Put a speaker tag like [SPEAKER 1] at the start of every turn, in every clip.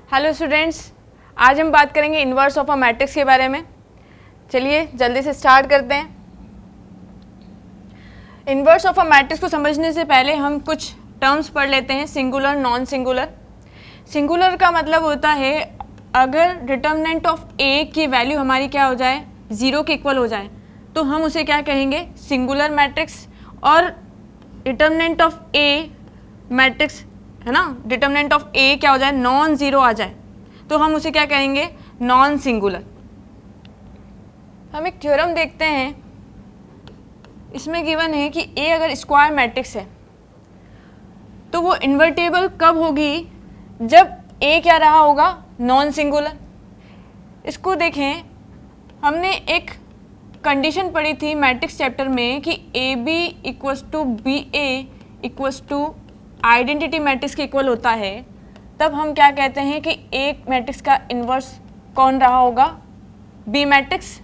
[SPEAKER 1] Hello students, आज हम बात करेंगे इन्वर्स ऑफ अ मैट्रिक्स के बारे में। चलिए जल्दी से स्टार्ट करते हैं। इन्वर्स ऑफ अ मैट्रिक्स को समझने से पहले हम कुछ टर्म्स पढ़ लेते हैं, सिंगुलर, नॉन सिंगुलर। सिंगुलर का मतलब होता है अगर डिटर्मिनेंट ऑफ ए की वैल्यू हमारी क्या हो जाए, ज़ीरो के इक्वल हो जाए, तो हम उसे क्या कहेंगे, सिंगुलर मैट्रिक्स। और डिटर्मिनेंट ऑफ ए मैट्रिक्स है ना, डिटर्मिनेंट ऑफ ए क्या हो जाए, नॉन ज़ीरो आ जाए, तो हम उसे क्या कहेंगे, नॉन सिंगुलर। हम एक थ्योरम देखते हैं, इसमें गिवन है कि ए अगर स्क्वायर मैट्रिक्स है तो वो इन्वर्टेबल कब होगी, जब ए क्या रहा होगा, नॉन सिंगुलर। इसको देखें, हमने एक कंडीशन पढ़ी थी मैट्रिक्स चैप्टर में कि A B equals to B A equals to identity matrix के इक्वल होता है। तब हम क्या कहते हैं कि एक मैट्रिक्स का इन्वर्स कौन रहा होगा, बी मैट्रिक्स।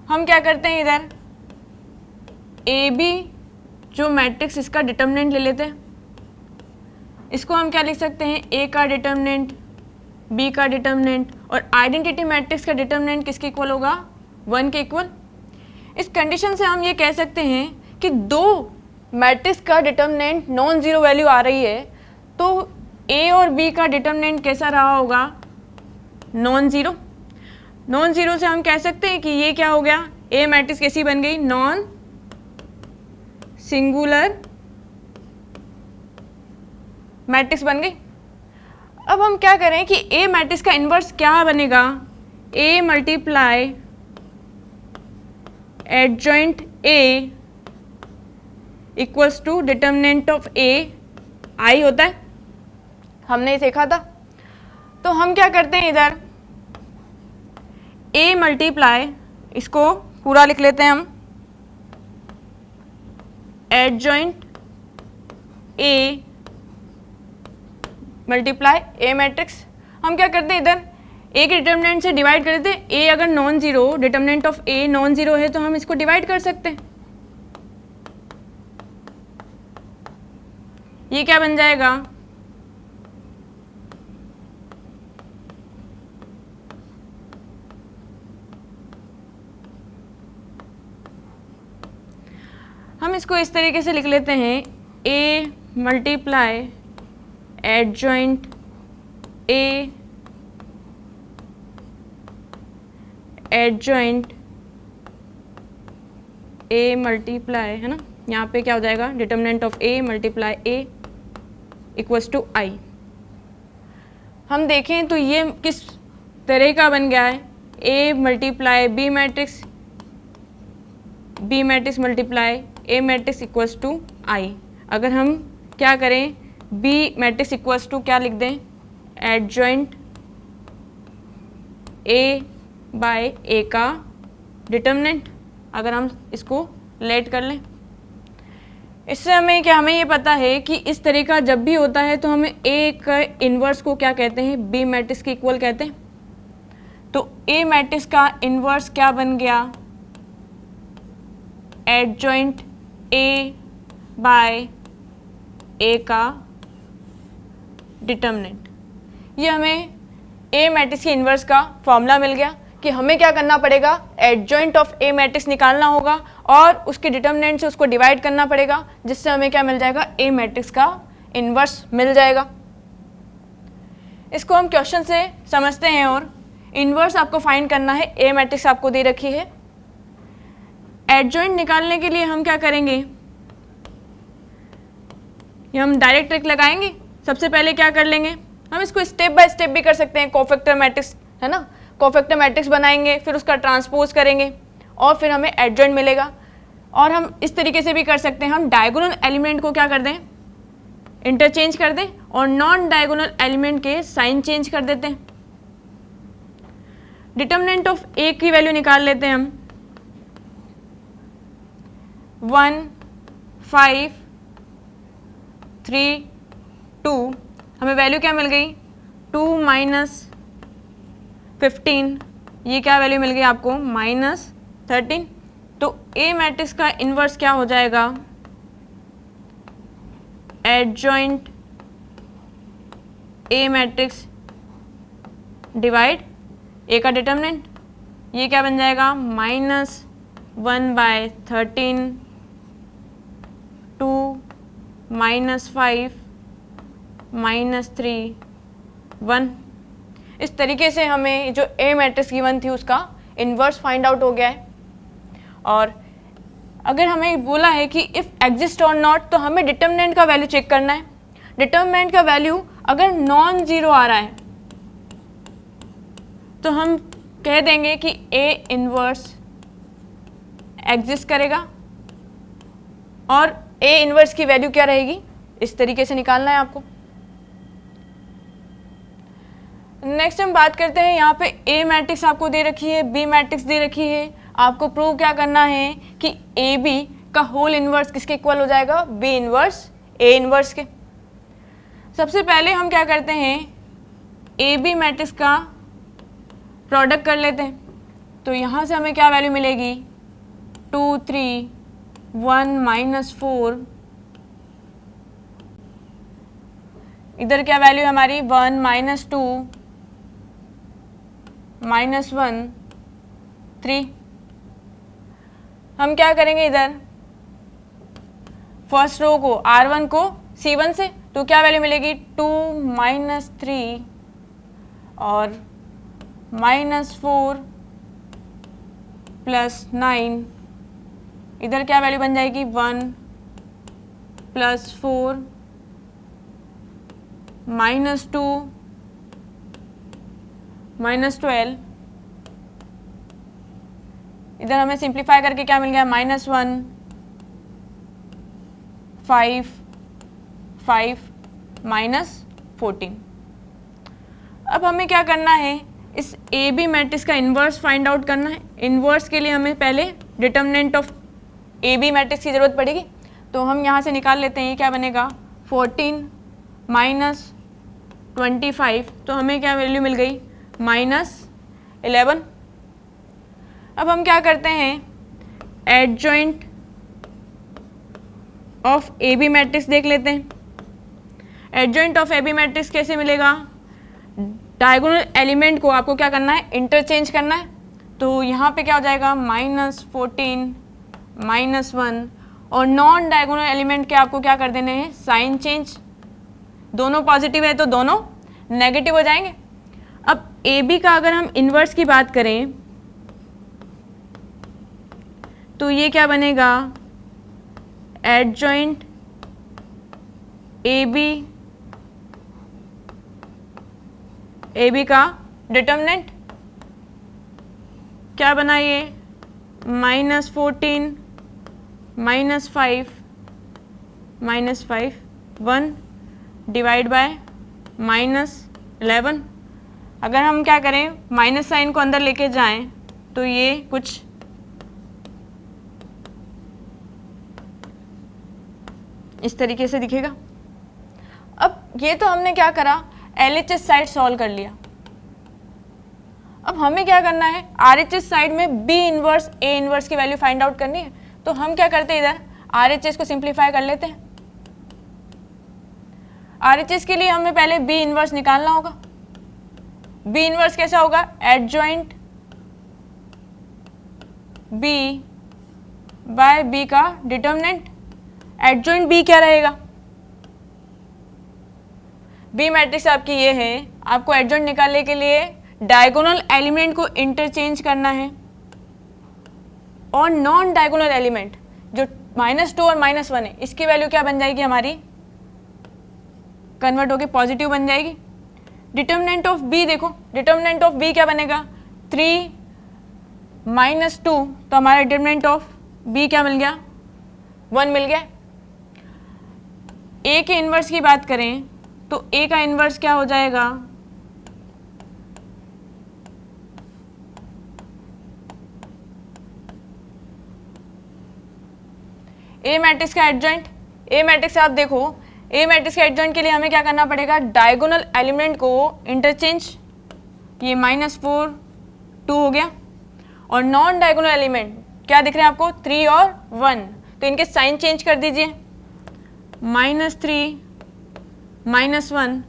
[SPEAKER 1] हम क्या करते हैं, इधर ए बी जो मैट्रिक्स, इसका डिटर्मिनेंट ले लेते हैं। इसको हम क्या लिख सकते हैं, ए का डिटर्मिनेंट, बी का डिटर्मिनेंट, और आइडेंटिटी मैट्रिक्स का डिटर्मिनेंट किसके इक्वल होगा, 1 के इक्वल। इस कंडीशन से हम ये कह सकते हैं कि दो मैट्रिक्स का डिटर्मिनेंट नॉन ज़ीरो वैल्यू आ रही है, तो ए और बी का डिटर्मिनेंट कैसा रहा होगा, नॉन ज़ीरो। नॉन ज़ीरो से हम कह सकते हैं कि ये क्या हो गया, ए मैट्रिक्स कैसी बन गई, नॉन सिंगुलर मैट्रिक्स बन गई। अब हम क्या करें कि ए मैट्रिक्स का इन्वर्स क्या बनेगा, A multiply adjoint A equals to determinant of A, I होता है, हमने देखा था। तो हम क्या करते हैं, इधर ए मल्टीप्लाई, इसको पूरा लिख लेते हैं हम, adjoint A multiply A matrix. हम क्या करते हैं, इधर ए के डिटर्मिनेंट से डिवाइड कर देते हैं। ए अगर non zero, determinant of a non zero है, तो हम इसको डिवाइड कर सकते हैं। ये क्या बन जाएगा, हम इसको इस तरीके से लिख लेते हैं, A multiply adjoint A adjoint A multiply, है ना, यहाँ पे क्या हो जाएगा, determinant of A multiply A equals to I. हम देखें तो ये किस तरह का बन गया है, A multiply B matrix, B matrix multiply A matrix equals to I. अगर हम क्या करें, बी मैट्रिक्स इक्वल्स टू क्या लिख दें, एडजॉइंट ए बाय ए का डिटर्मिनेंट, अगर हम इसको लेट कर लें, इससे हमें क्या, हमें ये पता है कि इस तरीका जब भी होता है तो हमें ए का इन्वर्स को क्या कहते हैं, बी मैट्रिक्स के इक्वल कहते हैं। तो ए मैट्रिक्स का इन्वर्स क्या बन गया, एडजॉइंट ए बाय ए का डिटर्मिनेंट। ये हमें ए मैट्रिक्स के इन्वर्स का फॉर्मूला मिल गया कि हमें क्या करना पड़ेगा, एडजॉइंट ऑफ ए मैट्रिक्स निकालना होगा और उसके डिटर्मिनेंट से उसको डिवाइड करना पड़ेगा, जिससे हमें क्या मिल जाएगा, ए मैट्रिक्स का इन्वर्स मिल जाएगा। इसको हम क्वेश्चन से समझते हैं, और इन्वर्स आपको फाइंड करना है, ए मैट्रिक्स आपको दे रखी है। एडजॉइंट निकालने के लिए हम क्या करेंगे, ये हम डायरेक्ट ट्रिक लगाएंगे। सबसे पहले क्या कर लेंगे, हम इसको स्टेप बाय स्टेप भी कर सकते हैं, कोफैक्टर मैट्रिक्स है ना, कोफैक्टर मैट्रिक्स बनाएंगे, फिर उसका ट्रांसपोज करेंगे और फिर हमें एडजॉइंट मिलेगा। और हम इस तरीके से भी कर सकते हैं, हम डायगोनल एलिमेंट को क्या कर दें, इंटरचेंज कर दें, और नॉन डायगोनल एलिमेंट के साइन चेंज कर देते हैं। डिटर्मिनेंट ऑफ ए की वैल्यू निकाल लेते हैं हम, 1 5 3 2, हमें वैल्यू क्या मिल गई, 2 माइनस 15, ये क्या वैल्यू मिल गई आपको, -13। तो ए मैट्रिक्स का इन्वर्स क्या हो जाएगा, एडजॉइंट ए मैट्रिक्स डिवाइड ए का डिटर्मिनेंट, ये क्या बन जाएगा -1/13 2 -5 -3 1। इस तरीके से हमें जो ए मैट्रिक्स गिवन थी उसका इन्वर्स फाइंड आउट हो गया है। और अगर हमें बोला है कि इफ़ एग्जिस्ट और नॉट, तो हमें डिटर्मिनेंट का वैल्यू चेक करना है। डिटर्मिनेंट का वैल्यू अगर नॉन ज़ीरो आ रहा है तो हम कह देंगे कि ए इन्वर्स एग्जिस्ट करेगा और ए इन्वर्स की वैल्यू क्या रहेगी, इस तरीके से निकालना है आपको। नेक्स्ट हम बात करते हैं, यहाँ पे ए मैट्रिक्स आपको दे रखी है, बी मैट्रिक्स दे रखी है। आपको प्रूव क्या करना है कि ए बी का होल इन्वर्स किसके इक्वल हो जाएगा, बी इन्वर्स ए इन्वर्स के। सबसे पहले हम क्या करते हैं, ए बी मैट्रिक्स का प्रोडक्ट कर लेते हैं। तो यहाँ से हमें क्या वैल्यू मिलेगी, 2 3 1 -4, इधर क्या वैल्यू है हमारी 1 -2 -1 3। हम क्या करेंगे, इधर फर्स्ट रो को R1 को C1 से, तो क्या वैल्यू मिलेगी 2 -3 और -4 +9, इधर क्या वैल्यू बन जाएगी 1 +4 -2 -12, इधर हमें सिंप्लीफाई करके क्या मिल गया -1 5 5 -14। अब हमें क्या करना है, इस ए बी मैट्रिक्स का इन्वर्स फाइंड आउट करना है। इन्वर्स के लिए हमें पहले determinant of A B matrix की ज़रूरत पड़ेगी। तो हम यहाँ से निकाल लेते हैं, ये क्या बनेगा 14 -25, तो हमें क्या वैल्यू मिल गई -11। अब हम क्या करते हैं, adjoint of A B matrix देख लेते हैं। Adjoint of A B matrix कैसे मिलेगा, डायगोनल एलिमेंट को आपको क्या करना है, इंटरचेंज करना है। तो यहाँ पे क्या हो जाएगा -14 -1, और नॉन डायगोनल एलिमेंट के आपको क्या कर देने हैं, साइन चेंज। दोनों पॉजिटिव है तो दोनों नेगेटिव हो जाएंगे। अब ए बी का अगर हम इन्वर्स की बात करें तो ये क्या बनेगा, एडजॉइंट ए बी का डिटर्मिनेंट क्या बना, ये -14 -5 -5 1 डिवाइड बाय -11। अगर हम क्या करें, माइनस साइन को अंदर लेके जाएं तो ये कुछ इस तरीके से दिखेगा। अब ये तो हमने क्या करा, LHS साइड सॉल्व कर लिया। अब हमें क्या करना है, RHS साइड में B इन्वर्स A इन्वर्स की वैल्यू फाइंड आउट करनी है। तो हम क्या करते हैं, इधर RHS को सिंप्लीफाई कर लेते हैं। RHS के लिए हमें पहले B इन्वर्स निकालना होगा। B इन्वर्स कैसा होगा, एडजॉइंट B बाय B का डिटर्मिनेंट। एडजॉइंट B क्या रहेगा, B मैट्रिक्स आपकी ये है। आपको एडजॉइंट निकालने के लिए डायगोनल एलिमेंट को इंटरचेंज करना है और नॉन डायगोनल एलिमेंट जो -2 और -1 है, इसकी वैल्यू क्या बन जाएगी हमारी, कन्वर्ट होके पॉजिटिव बन जाएगी। डिटर्मिनेंट ऑफ B देखो, डिटर्मिनेंट ऑफ B क्या बनेगा 3 -2, तो हमारा डिटर्मिनेंट ऑफ B क्या मिल गया 1 मिल गया। A के इन्वर्स की बात करें तो A का इन्वर्स क्या हो जाएगा, A मैट्रिक्स का एडजॉइंट। A मैट्रिक्स आप देखो, A मैट्रिक्स के एडजॉइंट के लिए हमें क्या करना पड़ेगा, डायगोनल एलिमेंट को इंटरचेंज, ये -4 2 हो गया। और नॉन डायगोनल एलिमेंट क्या दिख रहे हैं आपको 3 और 1, तो इनके साइन चेंज कर दीजिए, -3 -1।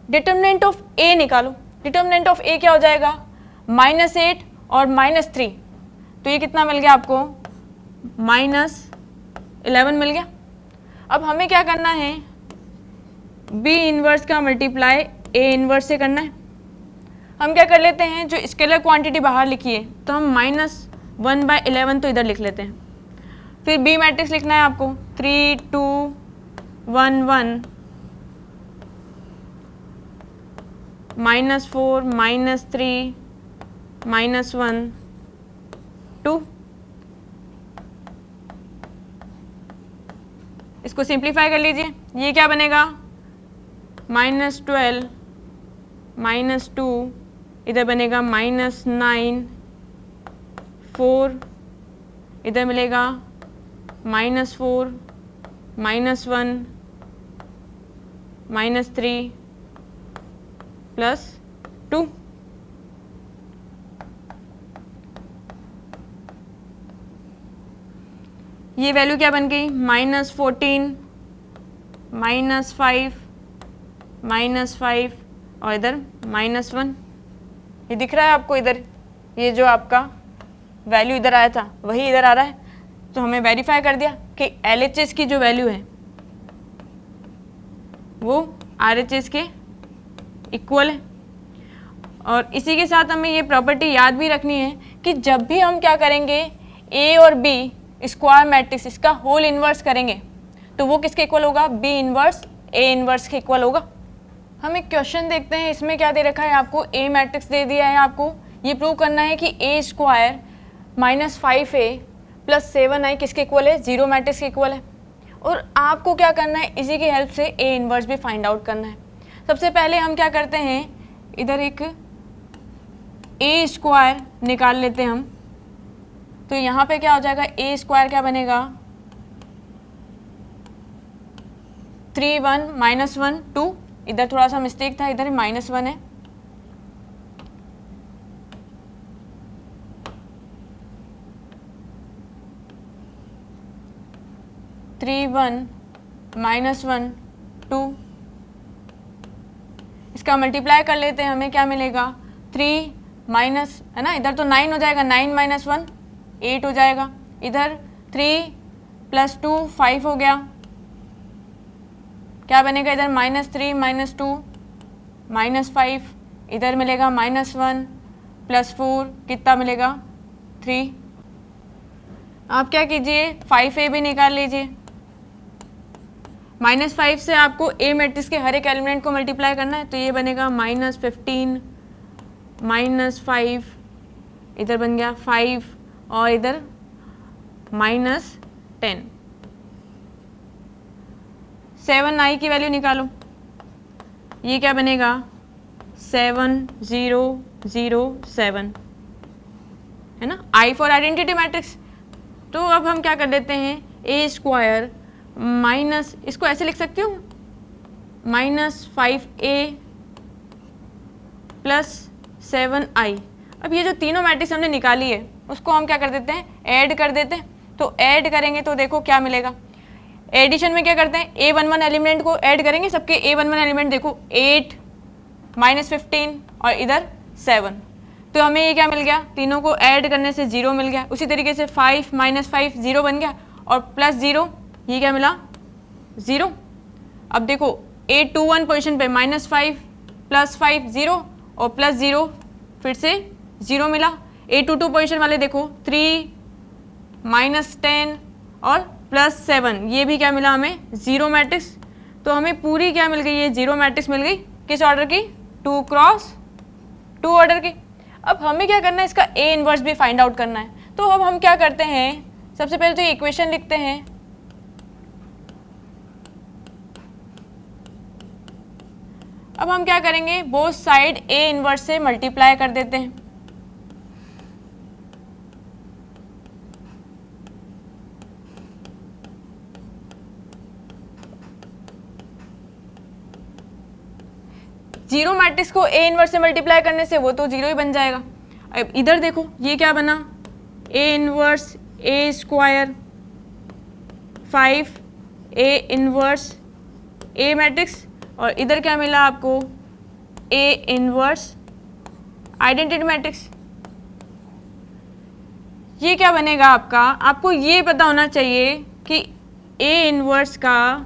[SPEAKER 1] डिटर्मिनेंट ऑफ A निकालो। डिटर्मिनेंट ऑफ ए क्या हो जाएगा, -8 और -3, तो ये कितना मिल गया आपको, -11 मिल गया। अब हमें क्या करना है, बी इनवर्स का मल्टीप्लाई ए इनवर्स से करना है। हम क्या कर लेते हैं, जो स्केलर क्वांटिटी बाहर लिखी है तो हम -1/11 तो इधर लिख लेते हैं। फिर बी मैट्रिक्स लिखना है आपको, 3 2 1 1 -4 -3 -1 2। इसको सिंप्लीफाई कर लीजिए, ये क्या बनेगा, -12 -2, इधर बनेगा -9 4, इधर मिलेगा -4 -1 -3 +2। ये वैल्यू क्या बन गई, -14 -5 -5 और इधर -1। ये दिख रहा है आपको इधर, ये जो आपका वैल्यू इधर आया था वही इधर आ रहा है। तो हमें वेरीफाई कर दिया कि LHS की जो वैल्यू है वो RHS के इक्वल है। और इसी के साथ हमें ये प्रॉपर्टी याद भी रखनी है कि जब भी हम क्या करेंगे, A और B स्क्वायर मैट्रिक्स इसका होल इन्वर्स करेंगे तो वो किसके इक्वल होगा, B इन्वर्स A इन्वर्स के इक्वल होगा। हम एक क्वेश्चन देखते हैं, इसमें क्या दे रखा है आपको, A मैट्रिक्स दे दिया है, आपको ये प्रूव करना है कि A स्क्वायर -5A + 7I किसके इक्वल है, 0 मैट्रिक्स के इक्वल है। और आपको क्या करना है, इसी की हेल्प से A इन्वर्स भी फाइंड आउट करना है। सबसे पहले हम क्या करते हैं, इधर एक A स्क्वायर निकाल लेते हैं हम, तो यहाँ पे क्या हो जाएगा, A स्क्वायर क्या बनेगा, 3 1 -1 2, इधर थोड़ा सा मिस्टेक था, इधर -1 है, थ्री 1 -1 2, इसका मल्टीप्लाई कर लेते हैं, हमें क्या मिलेगा, 3 माइनस है ना, इधर तो 9 हो जाएगा, 9 - 1 8 हो जाएगा, इधर 3 + 2 5 हो गया, क्या बनेगा इधर, -3 - 2 -5, इधर मिलेगा -1 + 4 कितना मिलेगा, 3। आप क्या कीजिए, 5A भी निकाल लीजिए। -5 से आपको A मैट्रिक्स के हर एक एलिमेंट को मल्टीप्लाई करना है, तो ये बनेगा -15 -5, इधर बन गया 5 और इधर -10। 7I की वैल्यू निकालो, ये क्या बनेगा, 7 0 0 7 है ना, I फॉर आइडेंटिटी मैट्रिक्स। तो अब हम क्या कर देते हैं, A स्क्वायर माइनस, इसको ऐसे लिख सकती हूँ, -5A + 7I। अब ये जो तीनों मैट्रिक्स हमने निकाली है उसको हम क्या कर देते हैं, ऐड कर देते हैं। तो ऐड करेंगे तो देखो क्या मिलेगा, एडिशन में क्या करते हैं, A11 एलिमेंट को ऐड करेंगे, सबके A11 एलिमेंट देखो 8 -15 और इधर 7, तो हमें ये क्या मिल गया, तीनों को ऐड करने से 0 मिल गया। उसी तरीके से 5 - 5 0 बन गया और +0, ये क्या मिला, 0। अब देखो A21 पोजीशन पे -5 + 5 0 और +0 फिर से 0 मिला। A22 पोजीशन वाले देखो 3 -10 और +7, ये भी क्या मिला हमें, 0 मैट्रिक्स। तो हमें पूरी क्या मिल गई, ये 0 मैट्रिक्स मिल गई, किस ऑर्डर की, 2 × 2 ऑर्डर की। अब हमें क्या करना है, इसका A इन्वर्स भी फाइंड आउट करना है। तो अब हम क्या करते हैं, सबसे पहले तो ये इक्वेशन लिखते हैं, अब हम क्या करेंगे, बोथ साइड A इन्वर्स से मल्टीप्लाई कर देते हैं। जीरो मैट्रिक्स को A इन्वर्स से मल्टीप्लाई करने से वो तो 0 ही बन जाएगा। अब इधर देखो ये क्या बना, A inverse A square 5 A inverse A matrix, और इधर क्या मिला आपको, A इन्वर्स आइडेंटिटी मैट्रिक्स। ये क्या बनेगा आपका, आपको ये पता होना चाहिए कि ए इनवर्स का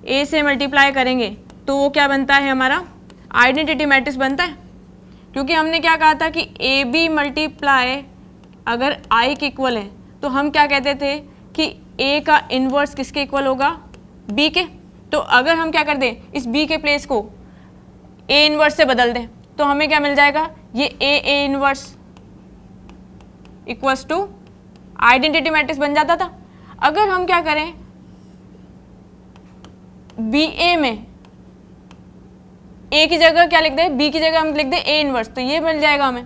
[SPEAKER 1] ए से मल्टीप्लाई करेंगे तो वो क्या बनता है, हमारा आइडेंटिटी मैट्रिक्स बनता है। क्योंकि हमने क्या कहा था कि ए बी मल्टीप्लाई अगर आई के इक्वल है तो हम क्या कहते थे कि ए का इनवर्स किसके इक्वल होगा, बी के। तो अगर हम क्या कर दें, इस बी के प्लेस को ए इनवर्स से बदल दें तो हमें क्या मिल जाएगा, ये A inverse equals to identity matrix बन जाता था। अगर हम क्या करें, बी ए में ए की जगह क्या लिख दें, बी की जगह हम लिख दें ए इनवर्स, तो ये मिल जाएगा हमें।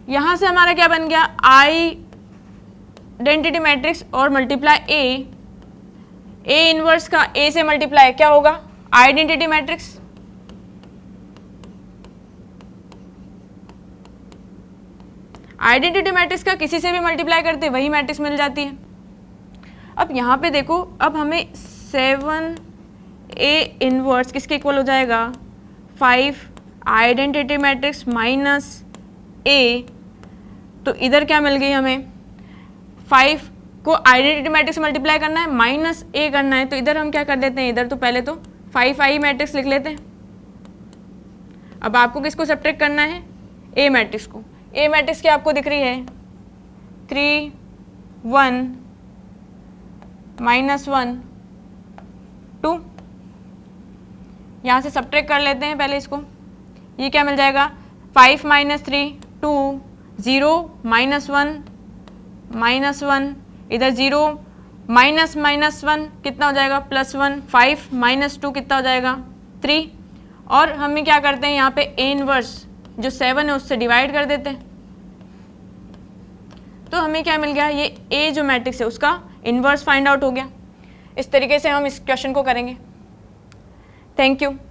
[SPEAKER 1] यहां से हमारा क्या बन गया, आइडेंटिटी मैट्रिक्स और मल्टीप्लाई ए इनवर्स का ए से मल्टीप्लाई क्या होगा, आइडेंटिटी मैट्रिक्स। आइडेंटिटी मैट्रिक्स का किसी से भी मल्टीप्लाई करते वही मैट्रिक्स मिल जाती है। अब यहाँ पे देखो, अब हमें 7A इनवर्स किसके इक्वल हो जाएगा, 5 आइडेंटिटी मैट्रिक्स माइनस A। तो इधर क्या मिल गई हमें, 5 को आइडेंटिटी मैट्रिक्स से मल्टीप्लाई करना है, माइनस A करना है, तो इधर हम क्या कर देते हैं, इधर तो पहले तो 5i मैट्रिक्स लिख लेते हैं। अब आपको किसको सब्ट्रैक्ट करना है, A मैट्रिक्स को। ए मैट्रिक्स क्या आपको दिख रही है, 3 1 -1 2। यहाँ से सब्ट्रैक्ट कर लेते हैं पहले इसको, ये क्या मिल जाएगा, 5 - 3 2 0 -1 इधर 0 -1 कितना हो जाएगा, +1 5 - 2 कितना हो जाएगा 3। और हमें क्या करते हैं यहाँ पे ए इनवर्स जो 7 है उससे डिवाइड कर देते हैं, तो हमें क्या मिल गया, ये ए जो मैट्रिक्स है उसका इन्वर्स फाइंड आउट हो गया। इस तरीके से हम इस क्वेश्चन को करेंगे। Thank you.